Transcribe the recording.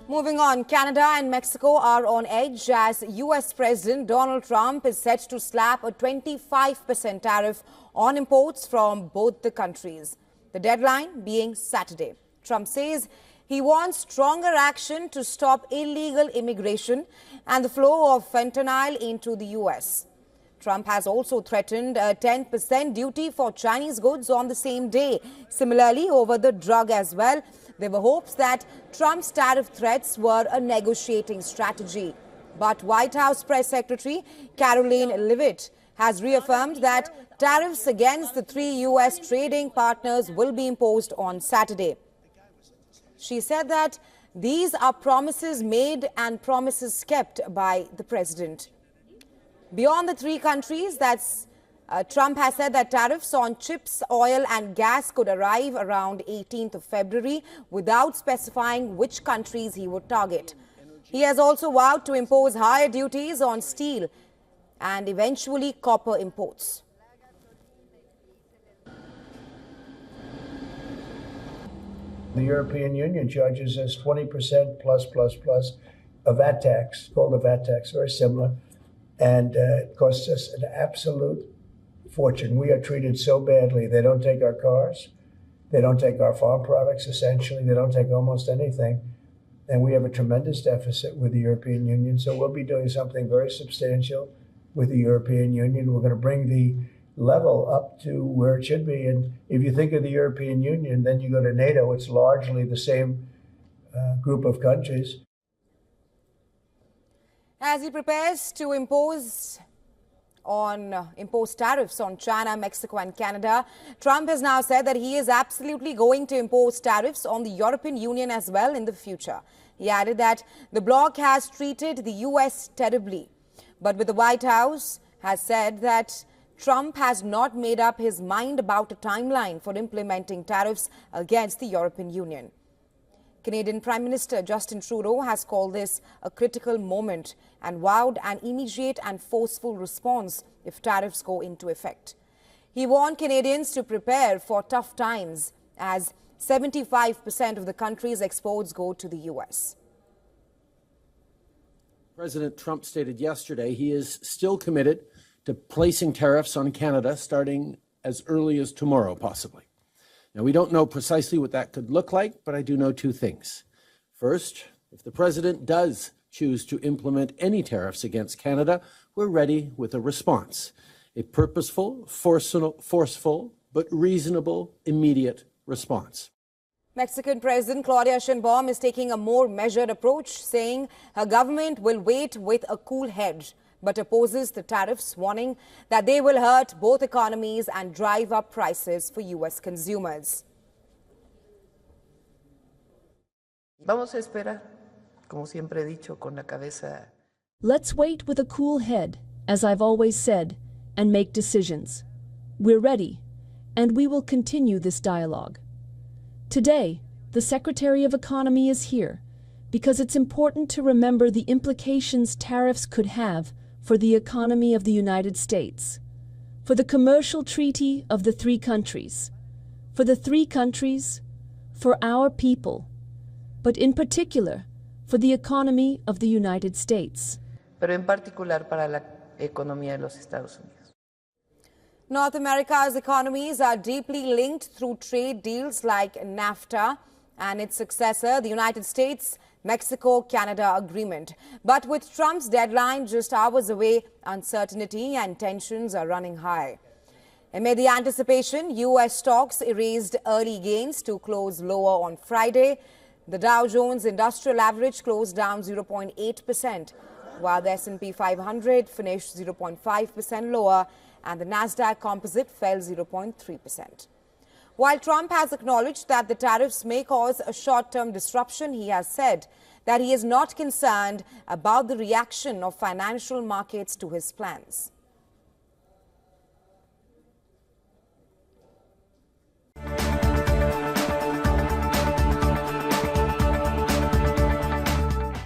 Moving on, Canada and Mexico are on edge as U.S. President Donald Trump is set to slap a 25% tariff on imports from both the countries. The deadline being Saturday. Trump says he wants stronger action to stop illegal immigration and the flow of fentanyl into the U.S. Trump has also threatened a 10% duty for Chinese goods on the same day. Similarly, over the drug as well. There were hopes that Trump's tariff threats were a negotiating strategy. But White House Press Secretary Karoline Leavitt has reaffirmed that tariffs against the three U.S. trading partners will be imposed on Saturday. She said that these are promises made and promises kept by the president. Beyond the three countries, Trump has said that tariffs on chips, oil and gas could arrive around 18th of February without specifying which countries he would target. He has also vowed to impose higher duties on steel and eventually copper imports. The European Union charges us 20% plus a VAT tax, called a VAT tax, very similar, and it costs us an absolute fortune. We are treated so badly. They don't take our cars. They don't take our farm products, essentially. They don't take almost anything. And we have a tremendous deficit with the European Union. So we'll be doing something very substantial with the European Union. We're going to bring the level up to where it should be. And if you think of the European Union, then you go to NATO. It's largely the same group of countries. As he prepares to impose tariffs on China, Mexico and Canada, Trump has now said that he is absolutely going to impose tariffs on the European Union as well in the future. He added that the bloc has treated the U.S. terribly. But the White House has said that Trump has not made up his mind about a timeline for implementing tariffs against the European Union. Canadian Prime Minister Justin Trudeau has called this a critical moment and vowed an immediate and forceful response if tariffs go into effect. He warned Canadians to prepare for tough times as 75% of the country's exports go to the U.S. President Trump stated yesterday he is still committed to placing tariffs on Canada starting as early as tomorrow, possibly. Now, we don't know precisely what that could look like, but I do know two things. First, if the president does choose to implement any tariffs against Canada, we're ready with a response, a purposeful, forceful, but reasonable, immediate response. Mexican President Claudia Sheinbaum is taking a more measured approach, saying her government will wait with a cool head, but opposes the tariffs, warning that they will hurt both economies and drive up prices for U.S. consumers. Vamos a esperar, como siempre he dicho, con la cabeza. Let's wait with a cool head, as I've always said, and make decisions. We're ready, and we will continue this dialogue. Today, the Secretary of Economy is here because it's important to remember the implications tariffs could have for the economy of the United States, for the commercial treaty of the three countries, for the three countries, for our people, but in particular for the economy of the United States. Pero en particular para la economía de los Estados Unidos. North America's economies are deeply linked through trade deals like NAFTA and its successor, the United States Mexico-Canada agreement. But with Trump's deadline just hours away, uncertainty and tensions are running high. Amid the anticipation, U.S. stocks erased early gains to close lower on Friday. The Dow Jones Industrial Average closed down 0.8%, while the S&P 500 finished 0.5% lower and the Nasdaq Composite fell 0.3%. While Trump has acknowledged that the tariffs may cause a short-term disruption, he has said that he is not concerned about the reaction of financial markets to his plans.